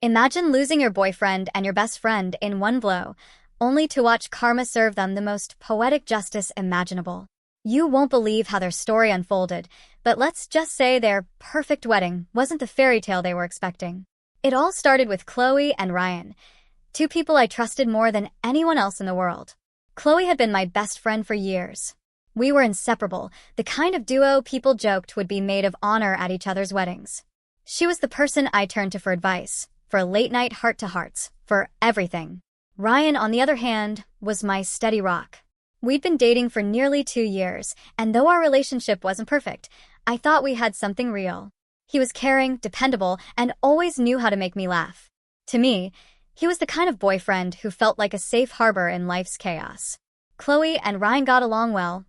Imagine losing your boyfriend and your best friend in one blow, only to watch karma serve them the most poetic justice imaginable. You won't believe how their story unfolded, but let's just say their perfect wedding wasn't the fairy tale they were expecting. It all started with Chloe and Ryan, two people I trusted more than anyone else in the world. Chloe had been my best friend for years. We were inseparable, the kind of duo people joked would be maid of honor at each other's weddings. She was the person I turned to for advice, for late-night heart-to-hearts, for everything. Ryan, on the other hand, was my steady rock. We'd been dating for nearly 2 years, and though our relationship wasn't perfect, I thought we had something real. He was caring, dependable, and always knew how to make me laugh. To me, he was the kind of boyfriend who felt like a safe harbor in life's chaos. Chloe and Ryan got along well,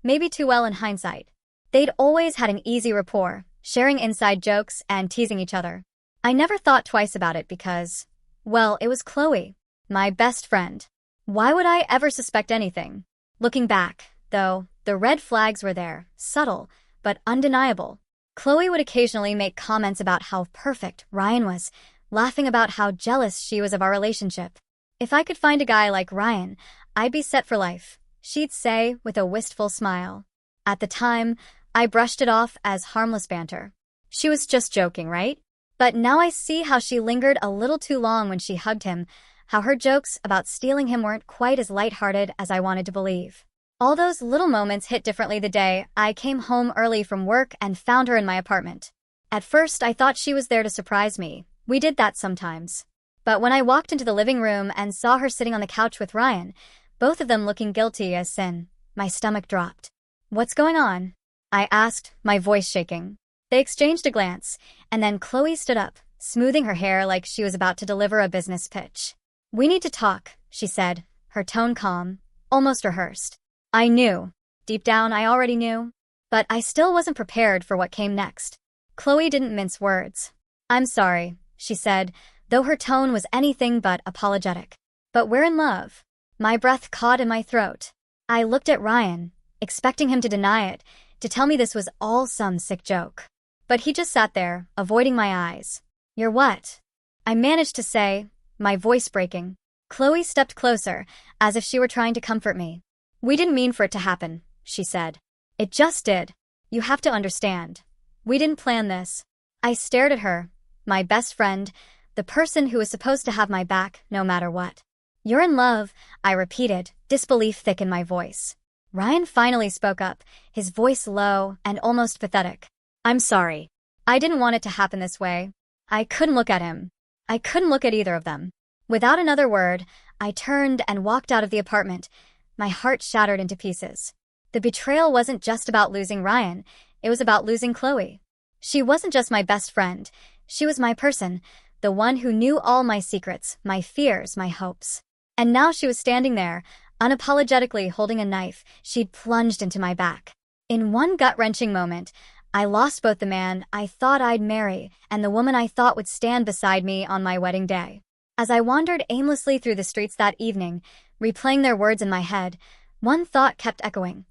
maybe too well in hindsight. They'd always had an easy rapport, sharing inside jokes and teasing each other. I never thought twice about it because, well, it was Chloe, my best friend. Why would I ever suspect anything? Looking back, though, the red flags were there, subtle, but undeniable. Chloe would occasionally make comments about how perfect Ryan was, laughing about how jealous she was of our relationship. If I could find a guy like Ryan, I'd be set for life, she'd say with a wistful smile. At the time, I brushed it off as harmless banter. She was just joking, right? But now I see how she lingered a little too long when she hugged him, how her jokes about stealing him weren't quite as lighthearted as I wanted to believe. All those little moments hit differently the day I came home early from work and found her in my apartment. At first, I thought she was there to surprise me. We did that sometimes. But when I walked into the living room and saw her sitting on the couch with Ryan, both of them looking guilty as sin, my stomach dropped. "What's going on?" I asked, my voice shaking. They exchanged a glance, and then Chloe stood up, smoothing her hair like she was about to deliver a business pitch. "We need to talk," she said, her tone calm, almost rehearsed. I knew. Deep down, I already knew. But I still wasn't prepared for what came next. Chloe didn't mince words. "I'm sorry," she said, though her tone was anything but apologetic. "But we're in love." My breath caught in my throat. I looked at Ryan, expecting him to deny it, to tell me this was all some sick joke. But he just sat there, avoiding my eyes. "You're what?" I managed to say, my voice breaking. Chloe stepped closer, as if she were trying to comfort me. "We didn't mean for it to happen," she said. "It just did. You have to understand. We didn't plan this." I stared at her, my best friend, the person who was supposed to have my back no matter what. "You're in love," I repeated, disbelief thick in my voice. Ryan finally spoke up, his voice low and almost pathetic. "I'm sorry. I didn't want it to happen this way." I couldn't look at him. I couldn't look at either of them. Without another word, I turned and walked out of the apartment, my heart shattered into pieces. The betrayal wasn't just about losing Ryan, it was about losing Chloe. She wasn't just my best friend, she was my person, the one who knew all my secrets, my fears, my hopes. And now she was standing there, unapologetically holding a knife she'd plunged into my back. In one gut-wrenching moment, I lost both the man I thought I'd marry and the woman I thought would stand beside me on my wedding day. As I wandered aimlessly through the streets that evening, replaying their words in my head, one thought kept echoing.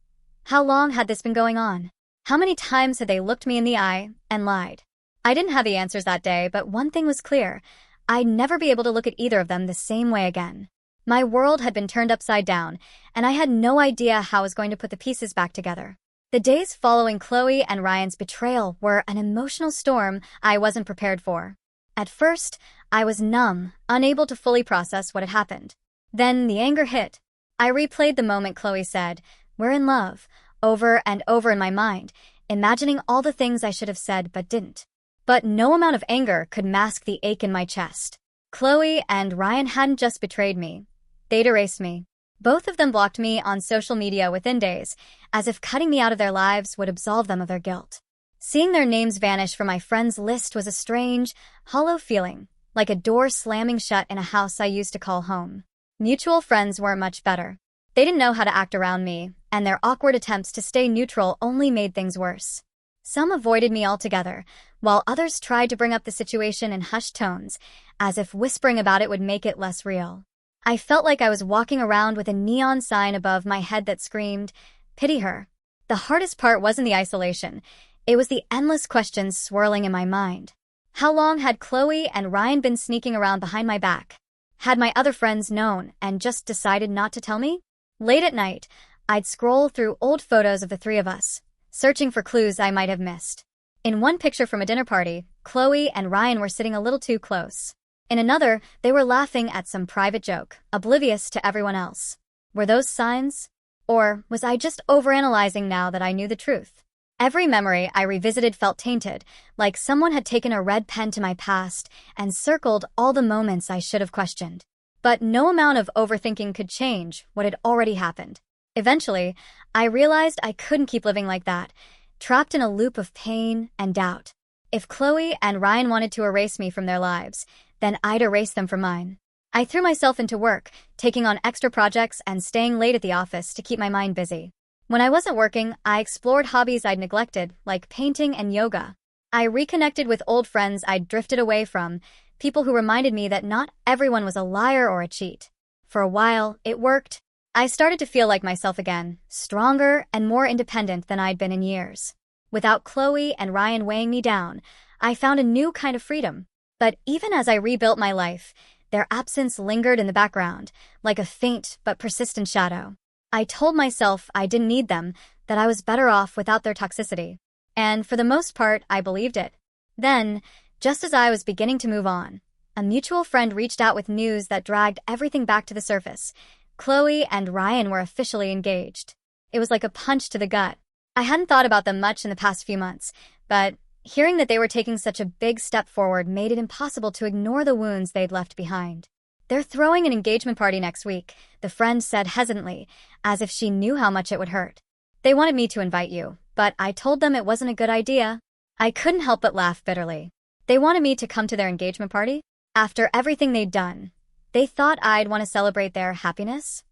How long had this been going on? How many times had they looked me in the eye and lied? I didn't have the answers that day, but one thing was clear. I'd never be able to look at either of them the same way again. My world had been turned upside down, and I had no idea how I was going to put the pieces back together. The days following Chloe and Ryan's betrayal were an emotional storm I wasn't prepared for. At first, I was numb, unable to fully process what had happened. Then the anger hit. I replayed the moment Chloe said, "We're in love," over and over in my mind, imagining all the things I should have said but didn't. But no amount of anger could mask the ache in my chest. Chloe and Ryan hadn't just betrayed me. They'd erased me. Both of them blocked me on social media within days, as if cutting me out of their lives would absolve them of their guilt. Seeing their names vanish from my friends' list was a strange, hollow feeling, like a door slamming shut in a house I used to call home. Mutual friends weren't much better. They didn't know how to act around me, and their awkward attempts to stay neutral only made things worse. Some avoided me altogether, while others tried to bring up the situation in hushed tones, as if whispering about it would make it less real. I felt like I was walking around with a neon sign above my head that screamed, "Pity her." The hardest part wasn't the isolation. It was the endless questions swirling in my mind. How long had Chloe and Ryan been sneaking around behind my back? Had my other friends known and just decided not to tell me? Late at night, I'd scroll through old photos of the three of us, searching for clues I might have missed. In one picture from a dinner party, Chloe and Ryan were sitting a little too close. In another, they were laughing at some private joke, oblivious to everyone else. Were those signs? Or was I just overanalyzing now that I knew the truth? Every memory I revisited felt tainted, like someone had taken a red pen to my past and circled all the moments I should have questioned. But no amount of overthinking could change what had already happened. Eventually, I realized I couldn't keep living like that, trapped in a loop of pain and doubt. If Chloe and Ryan wanted to erase me from their lives, then I'd erase them from mine. I threw myself into work, taking on extra projects and staying late at the office to keep my mind busy. When I wasn't working, I explored hobbies I'd neglected, like painting and yoga. I reconnected with old friends I'd drifted away from, people who reminded me that not everyone was a liar or a cheat. For a while, it worked. I started to feel like myself again, stronger and more independent than I'd been in years. Without Chloe and Ryan weighing me down, I found a new kind of freedom. But even as I rebuilt my life, their absence lingered in the background, like a faint but persistent shadow. I told myself I didn't need them, that I was better off without their toxicity. And for the most part, I believed it. Then, just as I was beginning to move on, a mutual friend reached out with news that dragged everything back to the surface. Chloe and Ryan were officially engaged. It was like a punch to the gut. I hadn't thought about them much in the past few months, but hearing that they were taking such a big step forward made it impossible to ignore the wounds they'd left behind. "They're throwing an engagement party next week," the friend said hesitantly, as if she knew how much it would hurt. "They wanted me to invite you, but I told them it wasn't a good idea." I couldn't help but laugh bitterly. They wanted me to come to their engagement party? After everything they'd done, they thought I'd want to celebrate their happiness?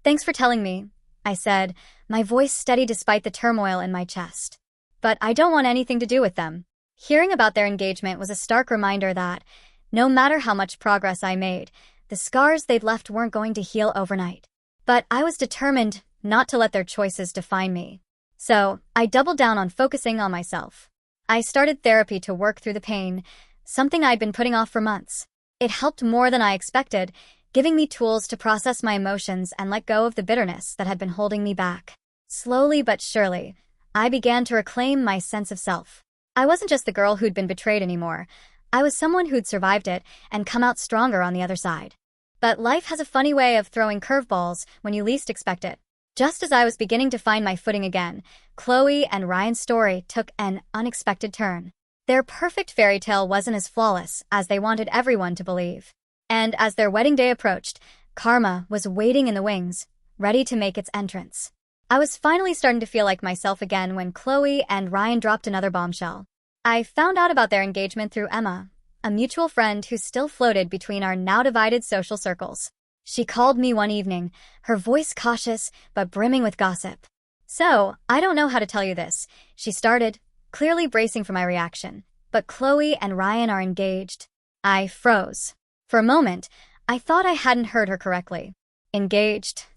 "Thanks for telling me," I said, my voice steady despite the turmoil in my chest. "But I don't want anything to do with them." Hearing about their engagement was a stark reminder that, no matter how much progress I made, the scars they'd left weren't going to heal overnight. But I was determined not to let their choices define me. So I doubled down on focusing on myself. I started therapy to work through the pain, something I'd been putting off for months. It helped more than I expected, giving me tools to process my emotions and let go of the bitterness that had been holding me back. Slowly but surely, I began to reclaim my sense of self. I wasn't just the girl who'd been betrayed anymore. I was someone who'd survived it and come out stronger on the other side. But life has a funny way of throwing curveballs when you least expect it. Just as I was beginning to find my footing again, Chloe and Ryan's story took an unexpected turn. Their perfect fairy tale wasn't as flawless as they wanted everyone to believe. And as their wedding day approached, karma was waiting in the wings, ready to make its entrance. I was finally starting to feel like myself again when Chloe and Ryan dropped another bombshell. I found out about their engagement through Emma, a mutual friend who still floated between our now-divided social circles. She called me one evening, her voice cautious but brimming with gossip. "So, I don't know how to tell you this," she started, clearly bracing for my reaction. "But Chloe and Ryan are engaged." I froze. For a moment, I thought I hadn't heard her correctly. "Engaged?"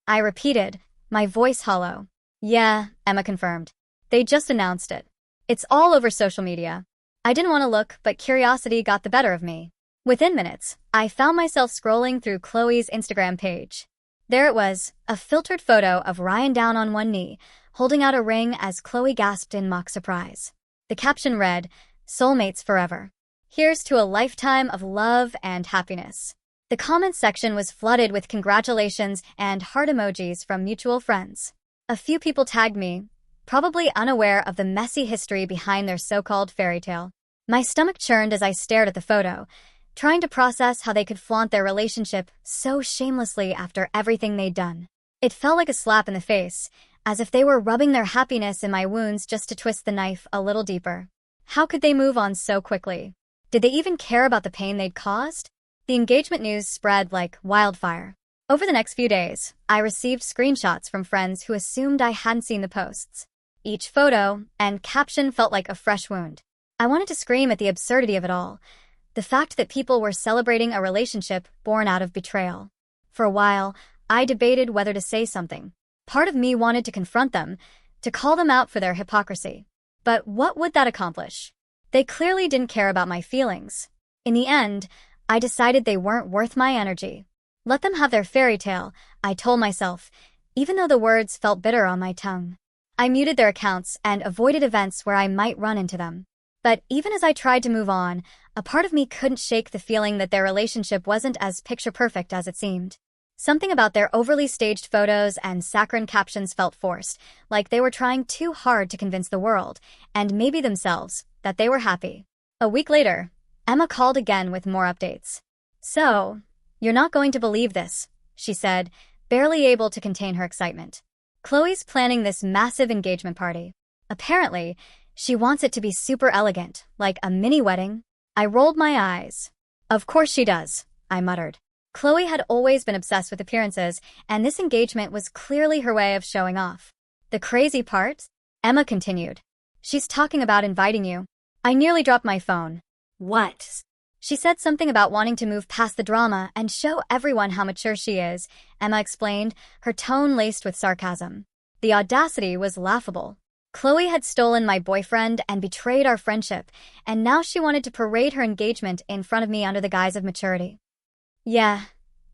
I repeated, my voice hollow. "Yeah," Emma confirmed. "They just announced it. It's all over social media." I didn't want to look, but curiosity got the better of me. Within minutes, I found myself scrolling through Chloe's Instagram page. There it was, a filtered photo of Ryan down on one knee, holding out a ring as Chloe gasped in mock surprise. The caption read, "Soulmates forever. Here's to a lifetime of love and happiness." The comments section was flooded with congratulations and heart emojis from mutual friends. A few people tagged me, probably unaware of the messy history behind their so-called fairy tale. My stomach churned as I stared at the photo, trying to process how they could flaunt their relationship so shamelessly after everything they'd done. It felt like a slap in the face, as if they were rubbing their happiness in my wounds just to twist the knife a little deeper. How could they move on so quickly? Did they even care about the pain they'd caused? The engagement news spread like wildfire. Over the next few days, I received screenshots from friends who assumed I hadn't seen the posts. Each photo and caption felt like a fresh wound. I wanted to scream at the absurdity of it all. The fact that people were celebrating a relationship born out of betrayal. For a while, I debated whether to say something. Part of me wanted to confront them, to call them out for their hypocrisy. But what would that accomplish? They clearly didn't care about my feelings. In the end, I decided they weren't worth my energy. Let them have their fairy tale, I told myself, even though the words felt bitter on my tongue. I muted their accounts and avoided events where I might run into them. But even as I tried to move on, a part of me couldn't shake the feeling that their relationship wasn't as picture-perfect as it seemed. Something about their overly staged photos and saccharine captions felt forced, like they were trying too hard to convince the world, and maybe themselves, that they were happy. A week later, Emma called again with more updates. "So, you're not going to believe this," she said, barely able to contain her excitement. "Chloe's planning this massive engagement party. Apparently, she wants it to be super elegant, like a mini wedding." I rolled my eyes. "Of course she does," I muttered. Chloe had always been obsessed with appearances, and this engagement was clearly her way of showing off. "The crazy part?" Emma continued. "She's talking about inviting you." I nearly dropped my phone. "What?" "She said something about wanting to move past the drama and show everyone how mature she is," Emma explained, her tone laced with sarcasm. The audacity was laughable. Chloe had stolen my boyfriend and betrayed our friendship, and now she wanted to parade her engagement in front of me under the guise of maturity. "Yeah,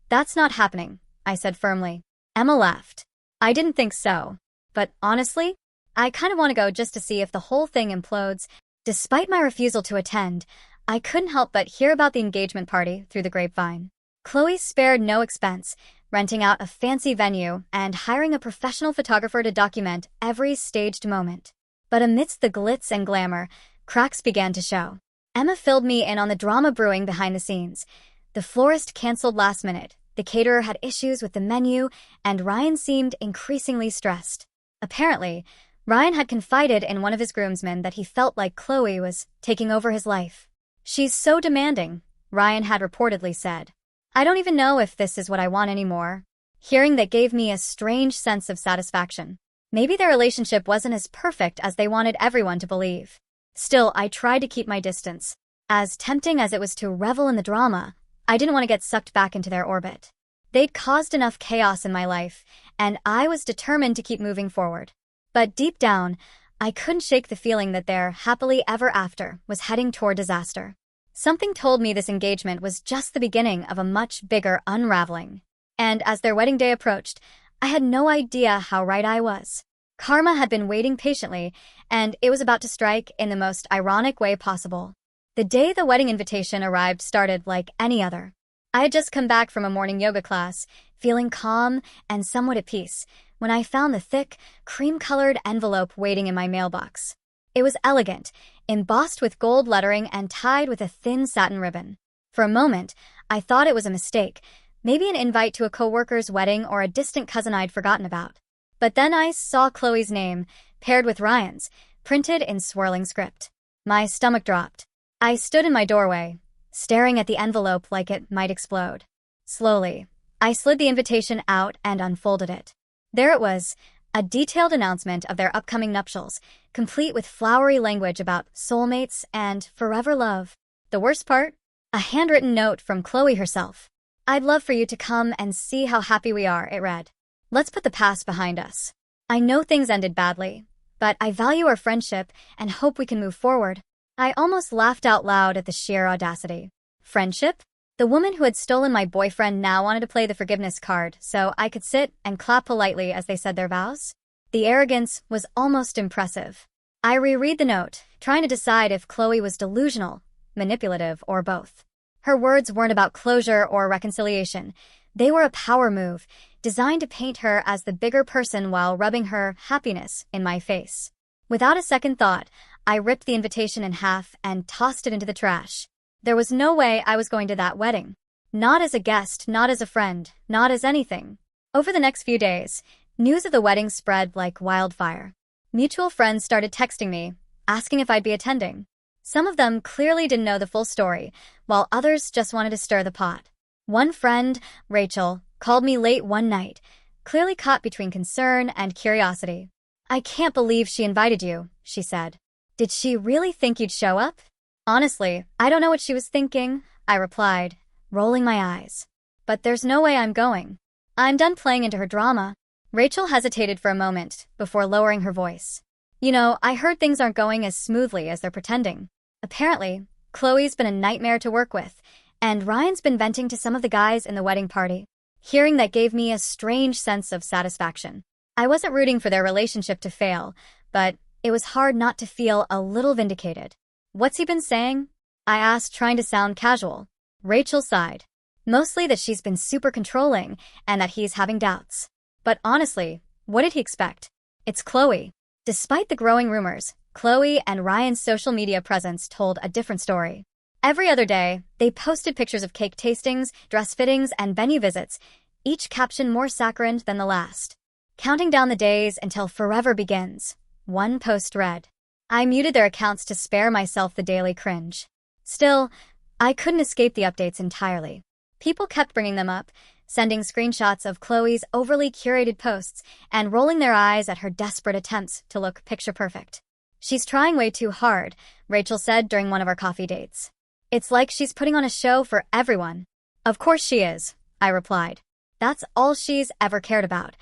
that's not happening," I said firmly. Emma laughed. "I didn't think so. But honestly, I kind of want to go just to see if the whole thing implodes." Despite my refusal to attend, I couldn't help but hear about the engagement party through the grapevine. Chloe spared no expense, renting out a fancy venue and hiring a professional photographer to document every staged moment. But amidst the glitz and glamour, cracks began to show. Emma filled me in on the drama brewing behind the scenes. The florist canceled last minute, the caterer had issues with the menu, and Ryan seemed increasingly stressed. Apparently, Ryan had confided in one of his groomsmen that he felt like Chloe was taking over his life. "She's so demanding," Ryan had reportedly said. "I don't even know if this is what I want anymore." Hearing that gave me a strange sense of satisfaction. Maybe their relationship wasn't as perfect as they wanted everyone to believe. Still, I tried to keep my distance. As tempting as it was to revel in the drama, I didn't want to get sucked back into their orbit. They'd caused enough chaos in my life, and I was determined to keep moving forward. But deep down, I couldn't shake the feeling that their happily ever after was heading toward disaster. Something told me this engagement was just the beginning of a much bigger unraveling. And as their wedding day approached, I had no idea how right I was. Karma had been waiting patiently, and it was about to strike in the most ironic way possible. The day the wedding invitation arrived started like any other. I had just come back from a morning yoga class, feeling calm and somewhat at peace, when I found the thick, cream-colored envelope waiting in my mailbox. It was elegant, embossed with gold lettering and tied with a thin satin ribbon. For a moment, I thought it was a mistake, maybe an invite to a coworker's wedding or a distant cousin I'd forgotten about. But then I saw Chloe's name, paired with Ryan's, printed in swirling script. My stomach dropped. I stood in my doorway, staring at the envelope like it might explode. Slowly, I slid the invitation out and unfolded it. There it was, a detailed announcement of their upcoming nuptials, complete with flowery language about soulmates and forever love. The worst part? A handwritten note from Chloe herself. "I'd love for you to come and see how happy we are," it read. "Let's put the past behind us. I know things ended badly, but I value our friendship and hope we can move forward." I almost laughed out loud at the sheer audacity. Friendship? The woman who had stolen my boyfriend now wanted to play the forgiveness card so I could sit and clap politely as they said their vows? The arrogance was almost impressive. I reread the note, trying to decide if Chloe was delusional, manipulative, or both. Her words weren't about closure or reconciliation. They were a power move, designed to paint her as the bigger person while rubbing her happiness in my face. Without a second thought, I ripped the invitation in half and tossed it into the trash. There was no way I was going to that wedding. Not as a guest, not as a friend, not as anything. Over the next few days, news of the wedding spread like wildfire. Mutual friends started texting me, asking if I'd be attending. Some of them clearly didn't know the full story, while others just wanted to stir the pot. One friend, Rachel, called me late one night, clearly caught between concern and curiosity. "I can't believe she invited you," she said. "Did she really think you'd show up?" "Honestly, I don't know what she was thinking," I replied, rolling my eyes. "But there's no way I'm going. I'm done playing into her drama." Rachel hesitated for a moment before lowering her voice. "You know, I heard things aren't going as smoothly as they're pretending." Apparently, Chloe's been a nightmare to work with, and Ryan's been venting to some of the guys in the wedding party. Hearing that gave me a strange sense of satisfaction. I wasn't rooting for their relationship to fail, but it was hard not to feel a little vindicated. What's he been saying? I asked, trying to sound casual. Rachel sighed. Mostly that she's been super controlling and that he's having doubts. But honestly, what did he expect? It's Chloe. Despite the growing rumors, Chloe and Ryan's social media presence told a different story. Every other day, they posted pictures of cake tastings, dress fittings, and venue visits, each caption more saccharine than the last. Counting down the days until forever begins. One post read. I muted their accounts to spare myself the daily cringe. Still, I couldn't escape the updates entirely. People kept bringing them up, sending screenshots of Chloe's overly curated posts and rolling their eyes at her desperate attempts to look picture-perfect. She's trying way too hard, Rachel said during one of our coffee dates. It's like she's putting on a show for everyone. Of course she is, I replied. That's all she's ever cared about,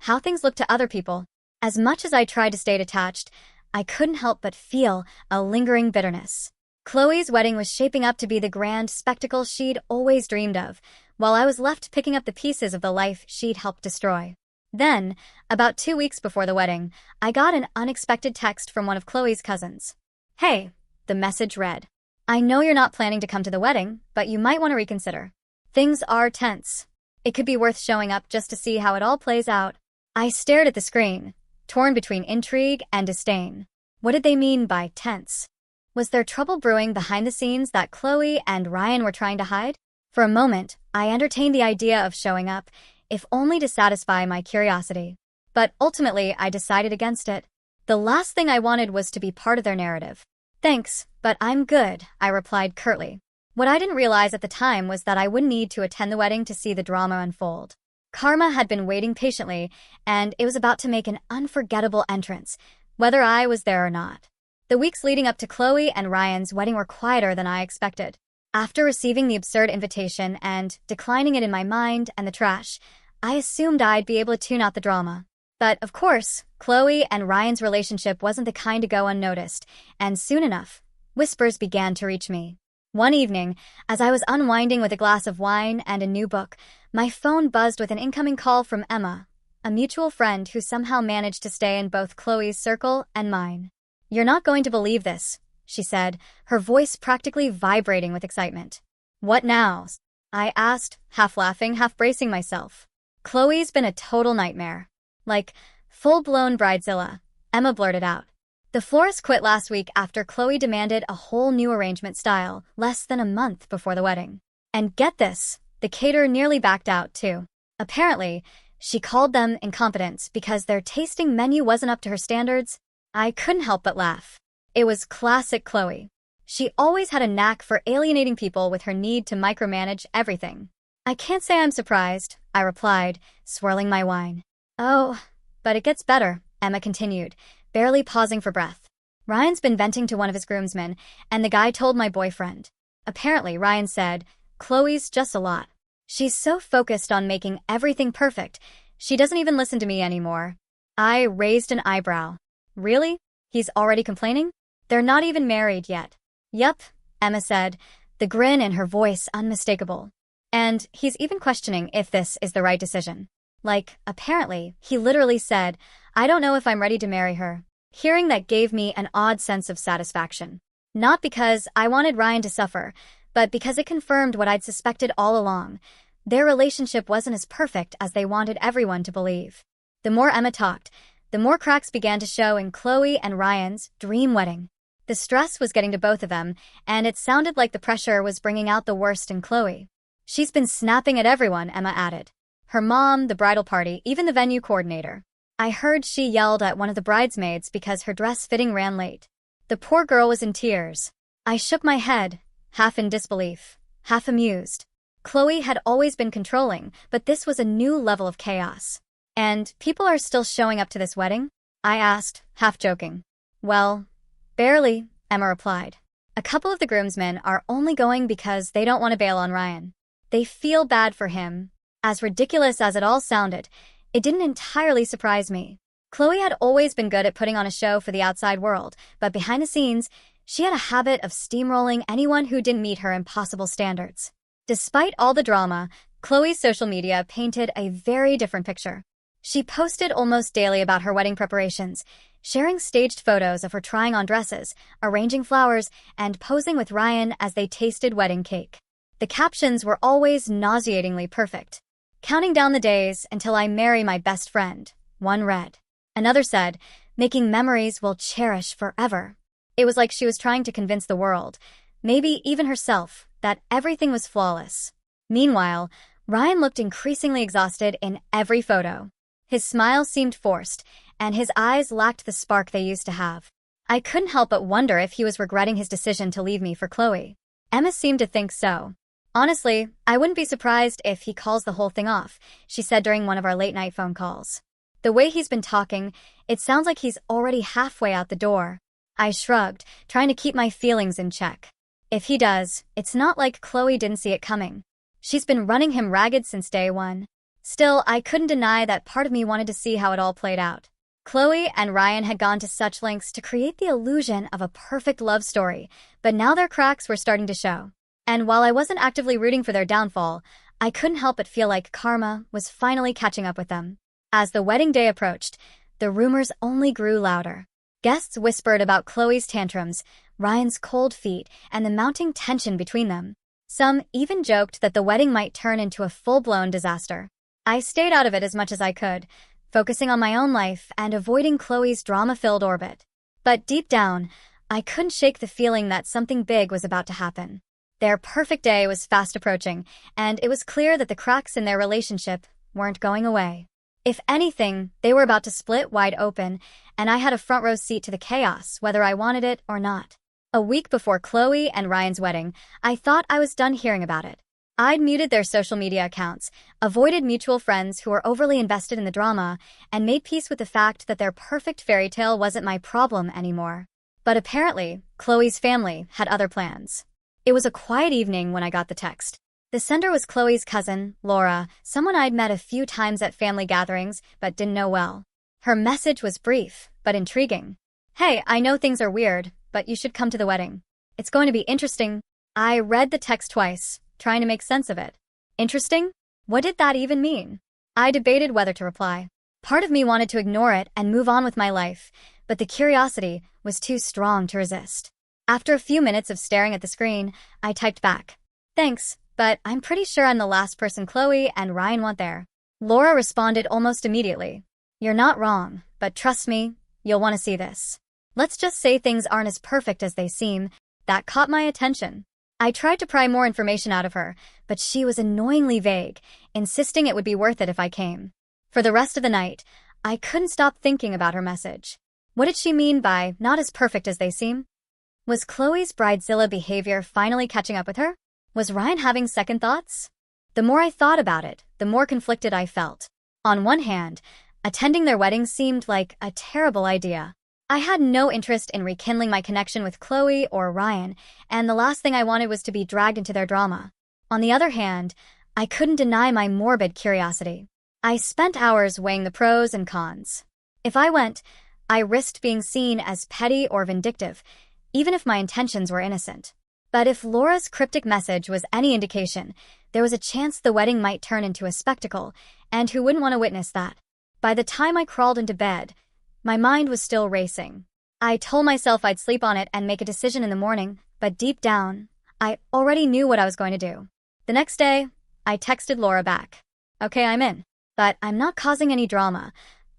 how things look to other people. As much as I tried to stay detached, I couldn't help but feel a lingering bitterness. Chloe's wedding was shaping up to be the grand spectacle she'd always dreamed of, while I was left picking up the pieces of the life she'd helped destroy. Then, about 2 weeks before the wedding, I got an unexpected text from one of Chloe's cousins. Hey, the message read. I know you're not planning to come to the wedding, but you might want to reconsider. Things are tense. It could be worth showing up just to see how it all plays out. I stared at the screen, torn between intrigue and disdain. What did they mean by tense? Was there trouble brewing behind the scenes that Chloe and Ryan were trying to hide? For a moment, I entertained the idea of showing up, if only to satisfy my curiosity. But ultimately, I decided against it. The last thing I wanted was to be part of their narrative. Thanks, but I'm good, I replied curtly. What I didn't realize at the time was that I wouldn't need to attend the wedding to see the drama unfold. Karma had been waiting patiently, and it was about to make an unforgettable entrance, whether I was there or not. The weeks leading up to Chloe and Ryan's wedding were quieter than I expected. After receiving the absurd invitation and declining it in my mind and the trash, I assumed I'd be able to tune out the drama. But, of course, Chloe and Ryan's relationship wasn't the kind to go unnoticed, and soon enough, whispers began to reach me. One evening, as I was unwinding with a glass of wine and a new book, my phone buzzed with an incoming call from Emma, a mutual friend who somehow managed to stay in both Chloe's circle and mine. You're not going to believe this, she said, her voice practically vibrating with excitement. What now? I asked, half laughing, half bracing myself. Chloe's been a total nightmare. Like, full-blown bridezilla, Emma blurted out. The florist quit last week after Chloe demanded a whole new arrangement style less than a month before the wedding. And get this, the caterer nearly backed out too. Apparently, she called them incompetents because their tasting menu wasn't up to her standards. I couldn't help but laugh. It was classic Chloe. She always had a knack for alienating people with her need to micromanage everything. I can't say I'm surprised, I replied, swirling my wine. Oh, but it gets better, Emma continued, barely pausing for breath. Ryan's been venting to one of his groomsmen, and the guy told my boyfriend. Apparently, Ryan said, Chloe's just a lot. She's so focused on making everything perfect, she doesn't even listen to me anymore. I raised an eyebrow. Really? He's already complaining? They're not even married yet. Yup, Emma said, the grin in her voice unmistakable. And he's even questioning if this is the right decision. Like, apparently, he literally said, I don't know if I'm ready to marry her. Hearing that gave me an odd sense of satisfaction. Not because I wanted Ryan to suffer, but because it confirmed what I'd suspected all along. Their relationship wasn't as perfect as they wanted everyone to believe. The more Emma talked, the more cracks began to show in Chloe and Ryan's dream wedding. The stress was getting to both of them, and it sounded like the pressure was bringing out the worst in Chloe. She's been snapping at everyone, Emma added. Her mom, the bridal party, even the venue coordinator. I heard she yelled at one of the bridesmaids because her dress fitting ran late. The poor girl was in tears. I shook my head, half in disbelief, half amused. Chloe had always been controlling, but this was a new level of chaos. And people are still showing up to this wedding? I asked, half joking. Well, barely, Emma replied. A couple of the groomsmen are only going because they don't want to bail on Ryan. They feel bad for him. As ridiculous as it all sounded, it didn't entirely surprise me. Chloe had always been good at putting on a show for the outside world, but behind the scenes, She had a habit of steamrolling anyone who didn't meet her impossible standards. Despite all the drama, Khloe's social media painted a very different picture. She posted almost daily about her wedding preparations, sharing staged photos of her trying on dresses, arranging flowers, and posing with Ryan as they tasted wedding cake. The captions were always nauseatingly perfect. "Counting down the days until I marry my best friend," one read. Another said, "Making memories we'll cherish forever." It was like she was trying to convince the world, maybe even herself, that everything was flawless. Meanwhile, Ryan looked increasingly exhausted in every photo. His smile seemed forced, and his eyes lacked the spark they used to have. I couldn't help but wonder if he was regretting his decision to leave me for Khloe. Emma seemed to think so. "Honestly, I wouldn't be surprised if he calls the whole thing off," she said during one of our late-night phone calls. "The way he's been talking, it sounds like he's already halfway out the door." I shrugged, trying to keep my feelings in check. If he does, it's not like Khloe didn't see it coming. She's been running him ragged since day one. Still, I couldn't deny that part of me wanted to see how it all played out. Khloe and Ryan had gone to such lengths to create the illusion of a perfect love story, but now their cracks were starting to show. And while I wasn't actively rooting for their downfall, I couldn't help but feel like karma was finally catching up with them. As the wedding day approached, the rumors only grew louder. Guests whispered about Khloe's tantrums, Ryan's cold feet, and the mounting tension between them. Some even joked that the wedding might turn into a full-blown disaster. I stayed out of it as much as I could, focusing on my own life and avoiding Khloe's drama-filled orbit. But deep down, I couldn't shake the feeling that something big was about to happen. Their perfect day was fast approaching, and it was clear that the cracks in their relationship weren't going away. If anything, they were about to split wide open, and I had a front row seat to the chaos, whether I wanted it or not. A week before Khloe and Ryan's wedding, I thought I was done hearing about it. I'd muted their social media accounts, avoided mutual friends who were overly invested in the drama, and made peace with the fact that their perfect fairy tale wasn't my problem anymore. But apparently, Khloe's family had other plans. It was a quiet evening when I got the text. The sender was Khloe's cousin, Laura, someone I'd met a few times at family gatherings but didn't know well. Her message was brief, but intriguing. "Hey, I know things are weird, but you should come to the wedding. It's going to be interesting." I read the text twice, trying to make sense of it. Interesting? What did that even mean? I debated whether to reply. Part of me wanted to ignore it and move on with my life, but the curiosity was too strong to resist. After a few minutes of staring at the screen, I typed back, "Thanks, but I'm pretty sure I'm the last person Khloe and Ryan want there." Laura responded almost immediately. "You're not wrong, but trust me, you'll want to see this. Let's just say things aren't as perfect as they seem." That caught my attention. I tried to pry more information out of her, but she was annoyingly vague, insisting it would be worth it if I came. For the rest of the night, I couldn't stop thinking about her message. What did she mean by not as perfect as they seem? Was Khloe's bridezilla behavior finally catching up with her? Was Ryan having second thoughts? The more I thought about it, the more conflicted I felt. On one hand, attending their wedding seemed like a terrible idea. I had no interest in rekindling my connection with Khloe or Ryan, and the last thing I wanted was to be dragged into their drama. On the other hand, I couldn't deny my morbid curiosity. I spent hours weighing the pros and cons. If I went, I risked being seen as petty or vindictive, even if my intentions were innocent. But if Laura's cryptic message was any indication, there was a chance the wedding might turn into a spectacle, and who wouldn't want to witness that? By the time I crawled into bed, my mind was still racing. I told myself I'd sleep on it and make a decision in the morning, but deep down, I already knew what I was going to do. The next day, I texted Laura back. "Okay, I'm in, but I'm not causing any drama.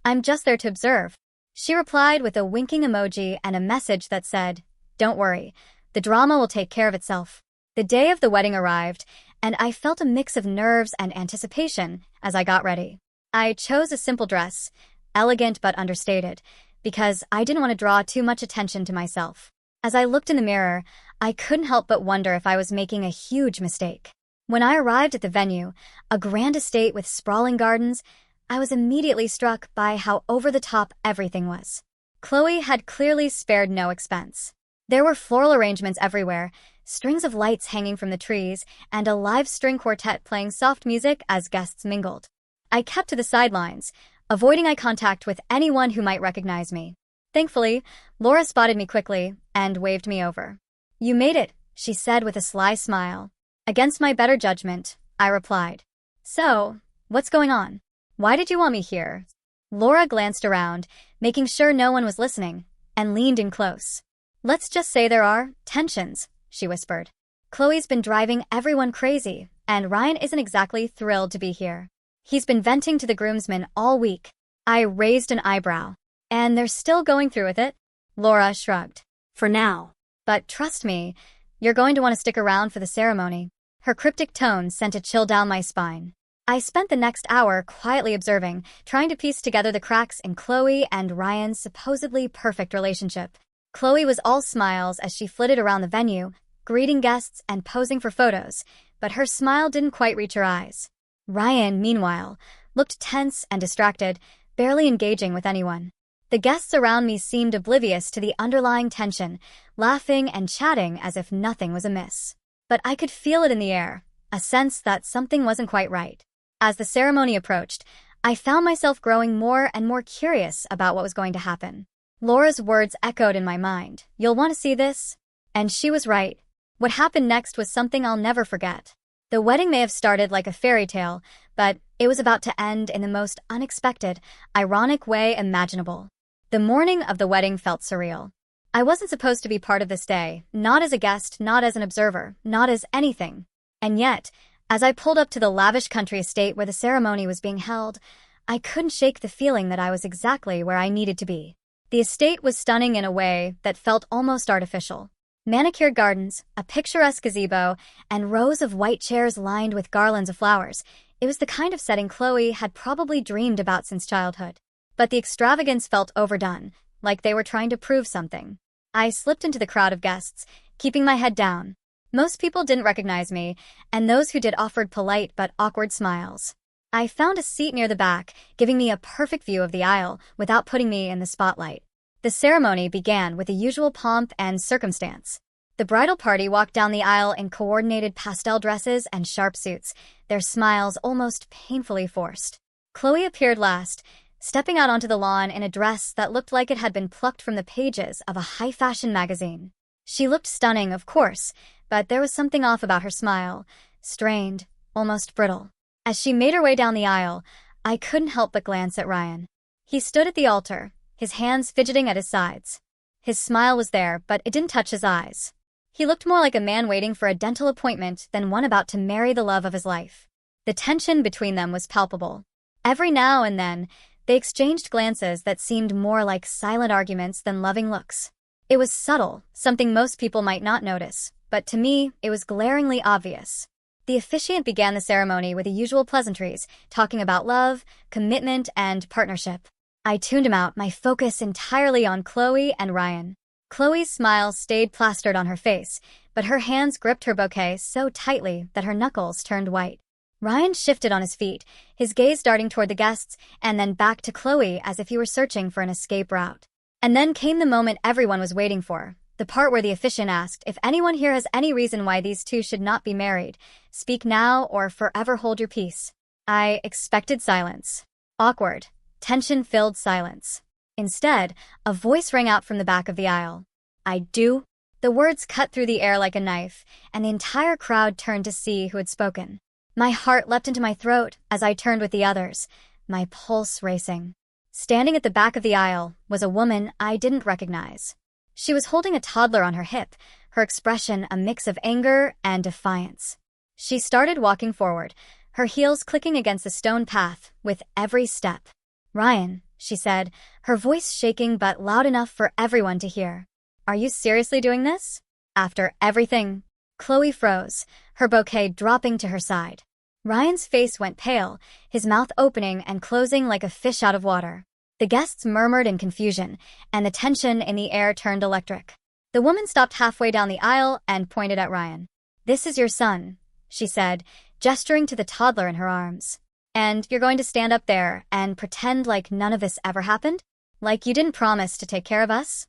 I'm just there to observe." She replied with a winking emoji and a message that said, "Don't worry, the drama will take care of itself." The day of the wedding arrived, and I felt a mix of nerves and anticipation as I got ready. I chose a simple dress, elegant but understated, because I didn't want to draw too much attention to myself. As I looked in the mirror, I couldn't help but wonder if I was making a huge mistake. When I arrived at the venue, a grand estate with sprawling gardens, I was immediately struck by how over-the-top everything was. Khloe had clearly spared no expense. There were floral arrangements everywhere, strings of lights hanging from the trees, and a live string quartet playing soft music as guests mingled. I kept to the sidelines, avoiding eye contact with anyone who might recognize me. Thankfully, Laura spotted me quickly and waved me over. "You made it," she said with a sly smile. "Against my better judgment," I replied. "So, what's going on? Why did you want me here?" Laura glanced around, making sure no one was listening, and leaned in close. "Let's just say there are tensions," she whispered. "Chloe's been driving everyone crazy, and Ryan isn't exactly thrilled to be here. He's been venting to the groomsmen all week." I raised an eyebrow. "And they're still going through with it?" Laura shrugged. "For now. But trust me, you're going to want to stick around for the ceremony." Her cryptic tone sent a chill down my spine. I spent the next hour quietly observing, trying to piece together the cracks in Chloe and Ryan's supposedly perfect relationship. Chloe was all smiles as she flitted around the venue, greeting guests and posing for photos, but her smile didn't quite reach her eyes. Ryan, meanwhile, looked tense and distracted, barely engaging with anyone. The guests around me seemed oblivious to the underlying tension, laughing and chatting as if nothing was amiss. But I could feel it in the air, a sense that something wasn't quite right. As the ceremony approached, I found myself growing more and more curious about what was going to happen. Laura's words echoed in my mind. "You'll want to see this?" And she was right. What happened next was something I'll never forget. The wedding may have started like a fairy tale, but it was about to end in the most unexpected, ironic way imaginable. The morning of the wedding felt surreal. I wasn't supposed to be part of this day, not as a guest, not as an observer, not as anything. And yet, as I pulled up to the lavish country estate where the ceremony was being held, I couldn't shake the feeling that I was exactly where I needed to be. The estate was stunning in a way that felt almost artificial. Manicured gardens, a picturesque gazebo, and rows of white chairs lined with garlands of flowers. It was the kind of setting Chloe had probably dreamed about since childhood. But the extravagance felt overdone, like they were trying to prove something. I slipped into the crowd of guests, keeping my head down. Most people didn't recognize me, and those who did offered polite but awkward smiles. I found a seat near the back, giving me a perfect view of the aisle without putting me in the spotlight. The ceremony began with the usual pomp and circumstance. The bridal party walked down the aisle in coordinated pastel dresses and sharp suits, their smiles almost painfully forced. Chloe appeared last, stepping out onto the lawn in a dress that looked like it had been plucked from the pages of a high-fashion magazine. She looked stunning, of course, but there was something off about her smile, strained, almost brittle. As she made her way down the aisle, I couldn't help but glance at Ryan. He stood at the altar, his hands fidgeting at his sides. His smile was there, but it didn't touch his eyes. He looked more like a man waiting for a dental appointment than one about to marry the love of his life. The tension between them was palpable. Every now and then, they exchanged glances that seemed more like silent arguments than loving looks. It was subtle, something most people might not notice, but to me, it was glaringly obvious. The officiant began the ceremony with the usual pleasantries, talking about love, commitment, and partnership. I tuned him out, my focus entirely on Chloe and Ryan. Chloe's smile stayed plastered on her face, but her hands gripped her bouquet so tightly that her knuckles turned white. Ryan shifted on his feet, his gaze darting toward the guests, and then back to Chloe as if he were searching for an escape route. And then came the moment everyone was waiting for, the part where the officiant asked, "If anyone here has any reason why these two should not be married, speak now or forever hold your peace." I expected silence. Awkward, tension-filled silence. Instead, a voice rang out from the back of the aisle. "I do." The words cut through the air like a knife, and the entire crowd turned to see who had spoken. My heart leapt into my throat as I turned with the others, my pulse racing. Standing at the back of the aisle was a woman I didn't recognize. She was holding a toddler on her hip, her expression a mix of anger and defiance. She started walking forward, her heels clicking against the stone path with every step. "Ryan," she said, her voice shaking but loud enough for everyone to hear. "Are you seriously doing this? After everything?" Chloe froze, her bouquet dropping to her side. Ryan's face went pale, his mouth opening and closing like a fish out of water. The guests murmured in confusion, and the tension in the air turned electric. The woman stopped halfway down the aisle and pointed at Ryan. "This is your son," she said, gesturing to the toddler in her arms. "And you're going to stand up there and pretend like none of this ever happened? Like you didn't promise to take care of us?"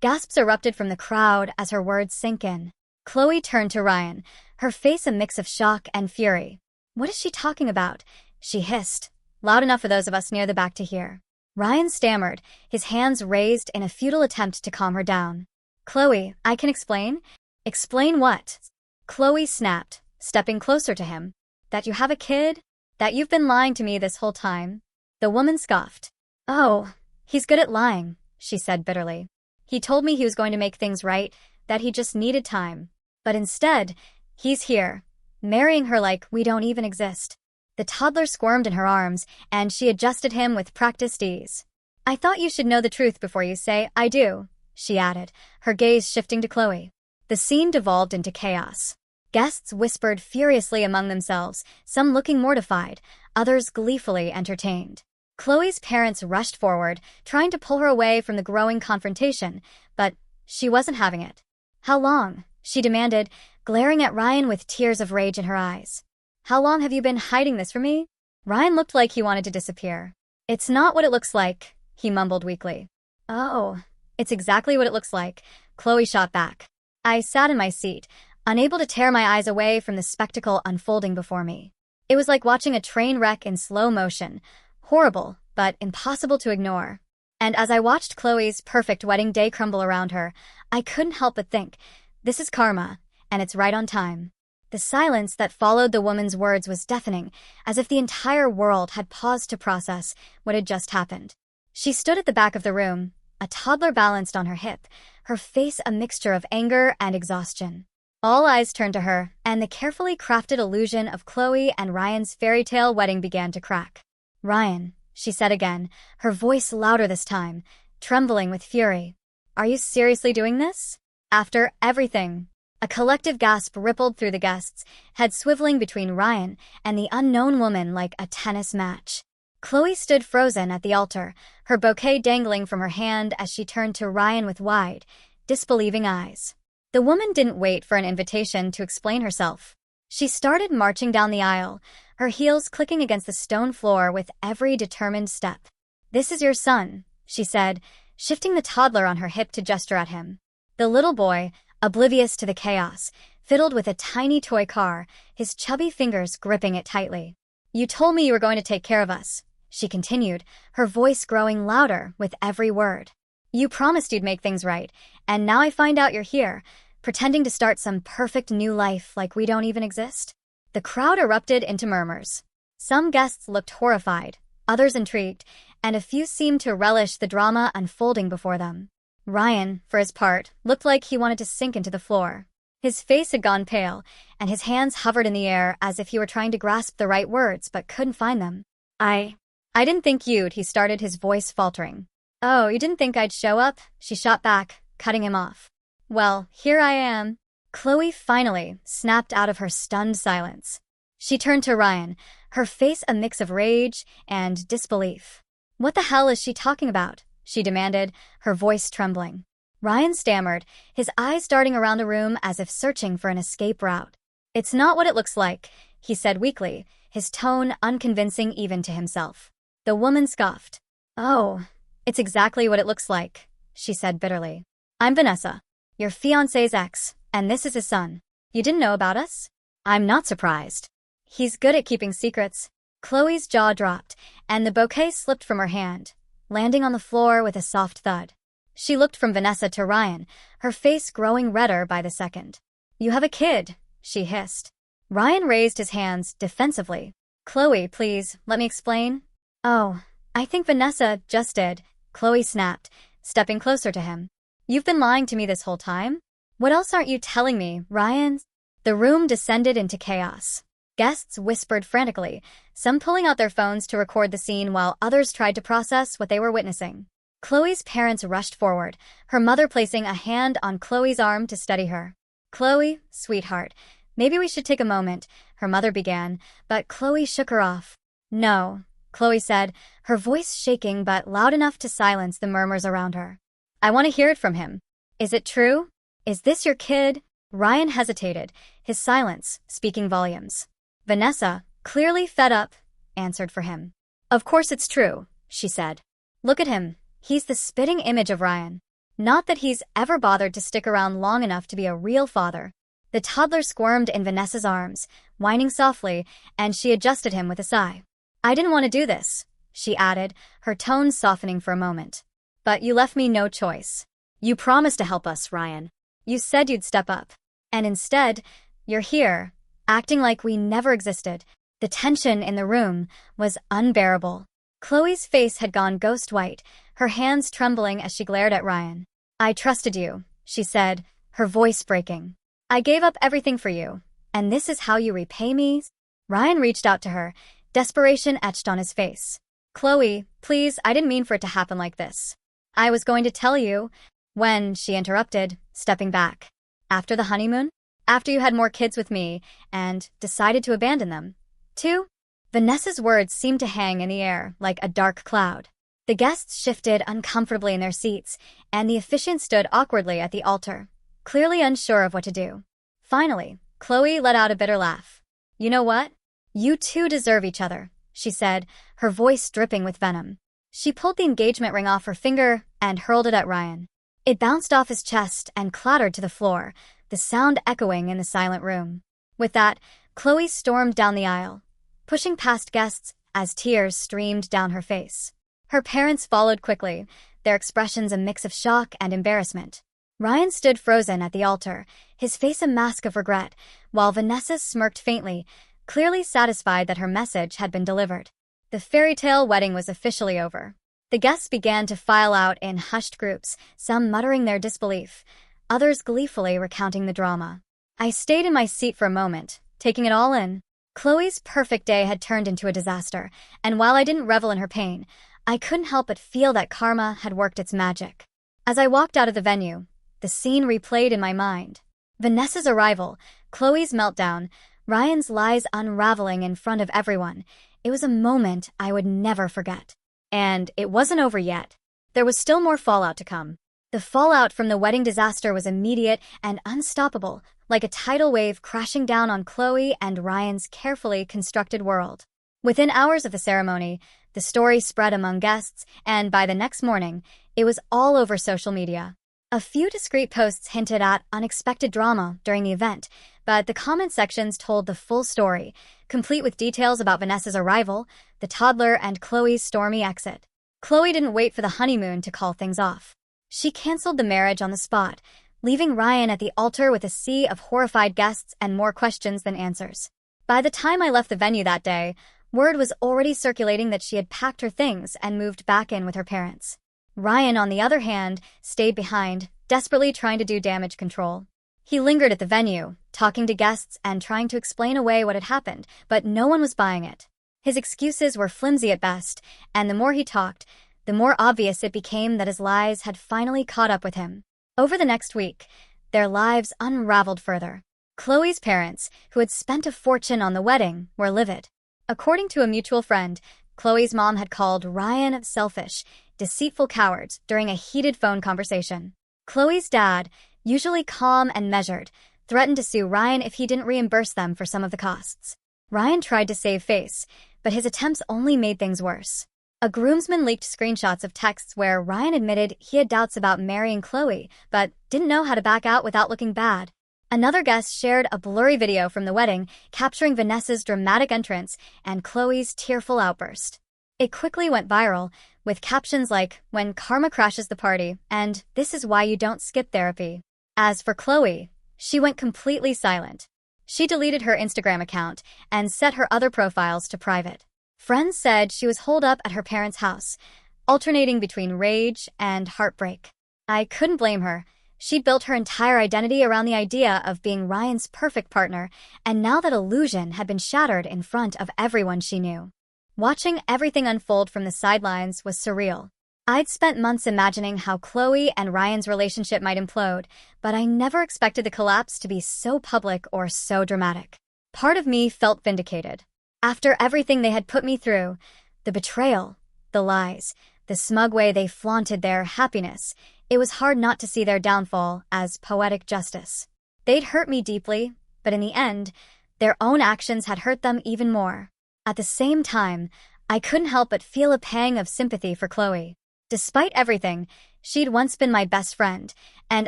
Gasps erupted from the crowd as her words sank in. Chloe turned to Ryan, her face a mix of shock and fury. "What is she talking about?" she hissed, loud enough for those of us near the back to hear. Ryan stammered, his hands raised in a futile attempt to calm her down. Chloe, I can explain? Explain what? Chloe snapped, stepping closer to him. That you have a kid? That you've been lying to me this whole time? The woman scoffed. Oh, he's good at lying, she said bitterly. He told me he was going to make things right, that he just needed time. But instead, he's here, marrying her like we don't even exist. The toddler squirmed in her arms, and she adjusted him with practiced ease. I thought you should know the truth before you say, I do, she added, her gaze shifting to Chloe. The scene devolved into chaos. Guests whispered furiously among themselves, some looking mortified, others gleefully entertained. Chloe's parents rushed forward, trying to pull her away from the growing confrontation, but she wasn't having it. How long? She demanded, glaring at Ryan with tears of rage in her eyes. How long have you been hiding this from me? Ryan looked like he wanted to disappear. It's not what it looks like, he mumbled weakly. Oh, it's exactly what it looks like, Chloe shot back. I sat in my seat, unable to tear my eyes away from the spectacle unfolding before me. It was like watching a train wreck in slow motion, horrible, but impossible to ignore. And as I watched Chloe's perfect wedding day crumble around her, I couldn't help but think, this is karma, and it's right on time. The silence that followed the woman's words was deafening, as if the entire world had paused to process what had just happened. She stood at the back of the room, a toddler balanced on her hip, her face a mixture of anger and exhaustion. All eyes turned to her, and the carefully crafted illusion of Chloe and Ryan's fairy tale wedding began to crack. Ryan, she said again, her voice louder this time, trembling with fury. Are you seriously doing this? After everything? A collective gasp rippled through the guests, head swiveling between Ryan and the unknown woman like a tennis match. Chloe stood frozen at the altar, her bouquet dangling from her hand as she turned to Ryan with wide, disbelieving eyes. The woman didn't wait for an invitation to explain herself. She started marching down the aisle, her heels clicking against the stone floor with every determined step. This is your son, she said, shifting the toddler on her hip to gesture at him. The little boy, oblivious to the chaos, fiddled with a tiny toy car, his chubby fingers gripping it tightly. You told me you were going to take care of us, she continued, her voice growing louder with every word. You promised you'd make things right, and now I find out you're here, pretending to start some perfect new life like we don't even exist. The crowd erupted into murmurs. Some guests looked horrified, others intrigued, and a few seemed to relish the drama unfolding before them. Ryan, for his part, looked like he wanted to sink into the floor. His face had gone pale, and his hands hovered in the air as if he were trying to grasp the right words but couldn't find them. I didn't think you'd, he started, his voice faltering. Oh, you didn't think I'd show up? She shot back, cutting him off. Well, here I am. Chloe finally snapped out of her stunned silence. She turned to Ryan, her face a mix of rage and disbelief. What the hell is she talking about? She demanded, her voice trembling. Ryan stammered, his eyes darting around the room as if searching for an escape route. It's not what it looks like, he said weakly, his tone unconvincing even to himself. The woman scoffed. Oh, it's exactly what it looks like, she said bitterly. I'm Vanessa, your fiancé's ex, and this is his son. You didn't know about us? I'm not surprised. He's good at keeping secrets. Chloe's jaw dropped, and the bouquet slipped from her hand, landing on the floor with a soft thud. She looked from Vanessa to Ryan, her face growing redder by the second. You have a kid, she hissed. Ryan raised his hands defensively. Chloe, please, let me explain. Oh, I think Vanessa just did, Chloe snapped, stepping closer to him. You've been lying to me this whole time? What else aren't you telling me, Ryan? The room descended into chaos. Guests whispered frantically, some pulling out their phones to record the scene while others tried to process what they were witnessing. Chloe's parents rushed forward, her mother placing a hand on Chloe's arm to steady her. Chloe, sweetheart, maybe we should take a moment, her mother began, but Chloe shook her off. No, Chloe said, her voice shaking but loud enough to silence the murmurs around her. I want to hear it from him. Is it true? Is this your kid? Ryan hesitated, his silence speaking volumes. Vanessa, clearly fed up, answered for him. Of course it's true, she said. Look at him. He's the spitting image of Ryan. Not that he's ever bothered to stick around long enough to be a real father. The toddler squirmed in Vanessa's arms, whining softly, and she adjusted him with a sigh. I didn't want to do this, she added, her tone softening for a moment. But you left me no choice. You promised to help us, Ryan. You said you'd step up. And instead, you're here, acting like we never existed. The tension in the room was unbearable. Chloe's face had gone ghost white, her hands trembling as she glared at Ryan. I trusted you, she said, her voice breaking. I gave up everything for you, and this is how you repay me? Ryan reached out to her, desperation etched on his face. Chloe, please, I didn't mean for it to happen like this. I was going to tell you, when she interrupted, stepping back. After the honeymoon? After you had more kids with me, and decided to abandon them. Too? Vanessa's words seemed to hang in the air like a dark cloud. The guests shifted uncomfortably in their seats, and the officiant stood awkwardly at the altar, clearly unsure of what to do. Finally, Chloe let out a bitter laugh. You know what? You two deserve each other, she said, her voice dripping with venom. She pulled the engagement ring off her finger and hurled it at Ryan. It bounced off his chest and clattered to the floor, the sound echoing in the silent room. With that, Chloe stormed down the aisle, pushing past guests as tears streamed down her face. Her parents followed quickly, their expressions a mix of shock and embarrassment. Ryan stood frozen at the altar, his face a mask of regret, while Vanessa smirked faintly, clearly satisfied that her message had been delivered. The fairy tale wedding was officially over. The guests began to file out in hushed groups, some muttering their disbelief, others gleefully recounting the drama. I stayed in my seat for a moment, taking it all in. Chloe's perfect day had turned into a disaster, and while I didn't revel in her pain, I couldn't help but feel that karma had worked its magic. As I walked out of the venue, the scene replayed in my mind. Vanessa's arrival, Chloe's meltdown, Ryan's lies unraveling in front of everyone. It was a moment I would never forget. And it wasn't over yet. There was still more fallout to come. The fallout from the wedding disaster was immediate and unstoppable, like a tidal wave crashing down on Chloe and Ryan's carefully constructed world. Within hours of the ceremony, the story spread among guests, and by the next morning, it was all over social media. A few discreet posts hinted at unexpected drama during the event, but the comment sections told the full story, complete with details about Vanessa's arrival, the toddler, and Chloe's stormy exit. Chloe didn't wait for the honeymoon to call things off. She canceled the marriage on the spot, leaving Ryan at the altar with a sea of horrified guests and more questions than answers. By the time I left the venue that day, word was already circulating that she had packed her things and moved back in with her parents. Ryan, on the other hand, stayed behind, desperately trying to do damage control. He lingered at the venue, talking to guests and trying to explain away what had happened, but no one was buying it. His excuses were flimsy at best, and the more he talked, the more obvious it became that his lies had finally caught up with him. Over the next week, their lives unraveled further. Chloe's parents, who had spent a fortune on the wedding, were livid. According to a mutual friend, Chloe's mom had called Ryan selfish, deceitful cowards during a heated phone conversation. Chloe's dad, usually calm and measured, threatened to sue Ryan if he didn't reimburse them for some of the costs. Ryan tried to save face, but his attempts only made things worse. A groomsman leaked screenshots of texts where Ryan admitted he had doubts about marrying Chloe, but didn't know how to back out without looking bad. Another guest shared a blurry video from the wedding, capturing Vanessa's dramatic entrance and Chloe's tearful outburst. It quickly went viral, with captions like, "When karma crashes the party," and "This is why you don't skip therapy." As for Chloe, she went completely silent. She deleted her Instagram account and set her other profiles to private. Friends said she was holed up at her parents' house, alternating between rage and heartbreak. I couldn't blame her. She'd built her entire identity around the idea of being Ryan's perfect partner, and now that illusion had been shattered in front of everyone she knew. Watching everything unfold from the sidelines was surreal. I'd spent months imagining how Chloe and Ryan's relationship might implode, but I never expected the collapse to be so public or so dramatic. Part of me felt vindicated. After everything they had put me through, the betrayal, the lies, the smug way they flaunted their happiness, it was hard not to see their downfall as poetic justice. They'd hurt me deeply, but in the end, their own actions had hurt them even more. At the same time, I couldn't help but feel a pang of sympathy for Chloe. Despite everything, she'd once been my best friend, and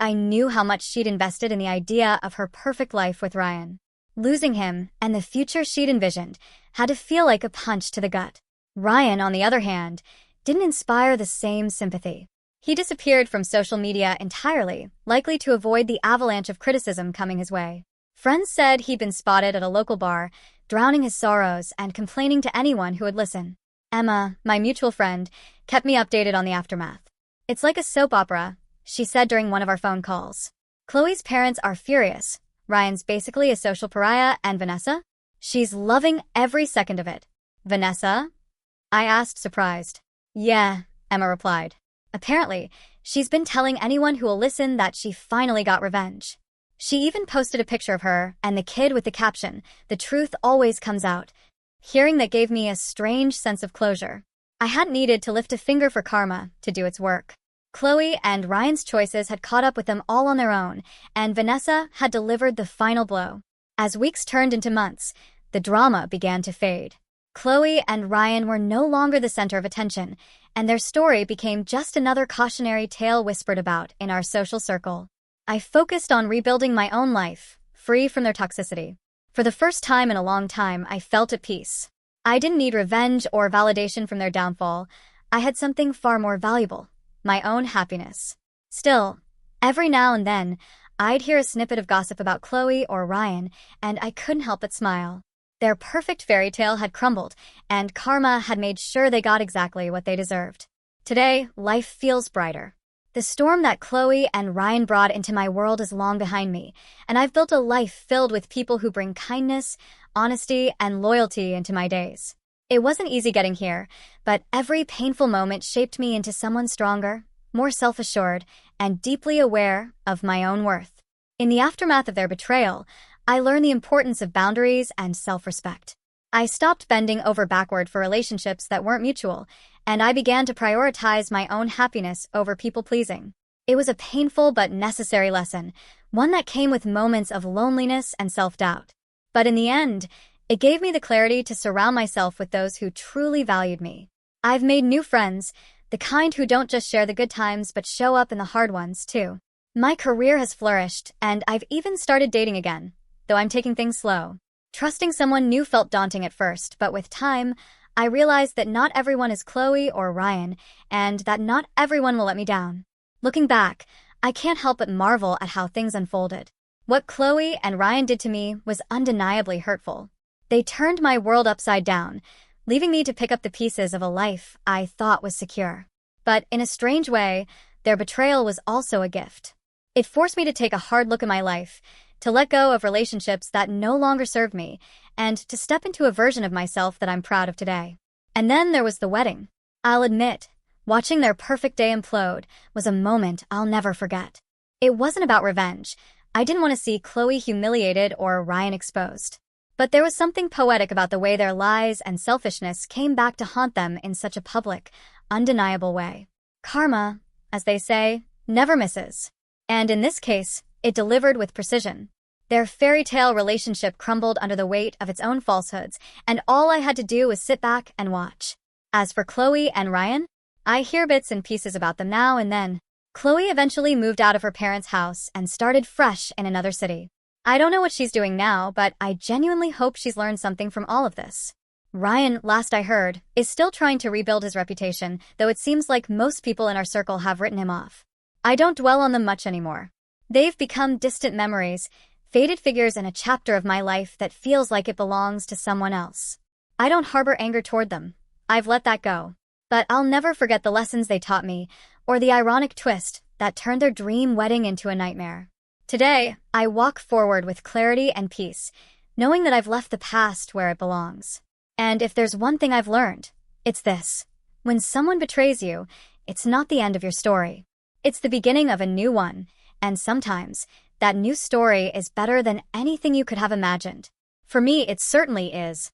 I knew how much she'd invested in the idea of her perfect life with Ryan. Losing him, and the future she'd envisioned, had to feel like a punch to the gut. Ryan, on the other hand, didn't inspire the same sympathy. He disappeared from social media entirely, likely to avoid the avalanche of criticism coming his way. Friends said he'd been spotted at a local bar, drowning his sorrows and complaining to anyone who would listen. Emma, my mutual friend, kept me updated on the aftermath. "It's like a soap opera," she said during one of our phone calls. Chloe's parents are furious. Ryan's basically a social pariah, and Vanessa? She's loving every second of it. "Vanessa?" I asked, surprised. "Yeah," Emma replied. "Apparently, she's been telling anyone who will listen that she finally got revenge. She even posted a picture of her and the kid with the caption, 'The truth always comes out.' Hearing that gave me a strange sense of closure. I hadn't needed to lift a finger for karma to do its work. Chloe and Ryan's choices had caught up with them all on their own, and Vanessa had delivered the final blow. As weeks turned into months, the drama began to fade. Chloe and Ryan were no longer the center of attention, and their story became just another cautionary tale whispered about in our social circle. I focused on rebuilding my own life, free from their toxicity. For the first time in a long time, I felt at peace. I didn't need revenge or validation from their downfall. I had something far more valuable: my own happiness. Still, every now and then, I'd hear a snippet of gossip about Chloe or Ryan, and I couldn't help but smile. Their perfect fairy tale had crumbled, and karma had made sure they got exactly what they deserved. Today, life feels brighter. The storm that Chloe and Ryan brought into my world is long behind me, and I've built a life filled with people who bring kindness, honesty, and loyalty into my days. It wasn't easy getting here, but every painful moment shaped me into someone stronger, more self-assured, and deeply aware of my own worth. In the aftermath of their betrayal, I learned the importance of boundaries and self-respect. I stopped bending over backward for relationships that weren't mutual, and I began to prioritize my own happiness over people-pleasing. It was a painful but necessary lesson, one that came with moments of loneliness and self-doubt. But in the end, it gave me the clarity to surround myself with those who truly valued me. I've made new friends, the kind who don't just share the good times but show up in the hard ones, too. My career has flourished, and I've even started dating again, though I'm taking things slow. Trusting someone new felt daunting at first, but with time, I realized that not everyone is Chloe or Ryan, and that not everyone will let me down. Looking back, I can't help but marvel at how things unfolded. What Chloe and Ryan did to me was undeniably hurtful. They turned my world upside down, leaving me to pick up the pieces of a life I thought was secure. But in a strange way, their betrayal was also a gift. It forced me to take a hard look at my life, to let go of relationships that no longer served me, and to step into a version of myself that I'm proud of today. And then there was the wedding. I'll admit, watching their perfect day implode was a moment I'll never forget. It wasn't about revenge. I didn't want to see Chloe humiliated or Ryan exposed. But there was something poetic about the way their lies and selfishness came back to haunt them in such a public, undeniable way. Karma, as they say, never misses. And in this case, it delivered with precision. Their fairy tale relationship crumbled under the weight of its own falsehoods, and all I had to do was sit back and watch. As for Chloe and Ryan, I hear bits and pieces about them now and then. Chloe eventually moved out of her parents' house and started fresh in another city. I don't know what she's doing now, but I genuinely hope she's learned something from all of this. Ryan, last I heard, is still trying to rebuild his reputation, though it seems like most people in our circle have written him off. I don't dwell on them much anymore. They've become distant memories, faded figures in a chapter of my life that feels like it belongs to someone else. I don't harbor anger toward them. I've let that go. But I'll never forget the lessons they taught me, or the ironic twist that turned their dream wedding into a nightmare. Today, I walk forward with clarity and peace, knowing that I've left the past where it belongs. And if there's one thing I've learned, it's this. When someone betrays you, it's not the end of your story. It's the beginning of a new one, and sometimes, that new story is better than anything you could have imagined. For me, it certainly is.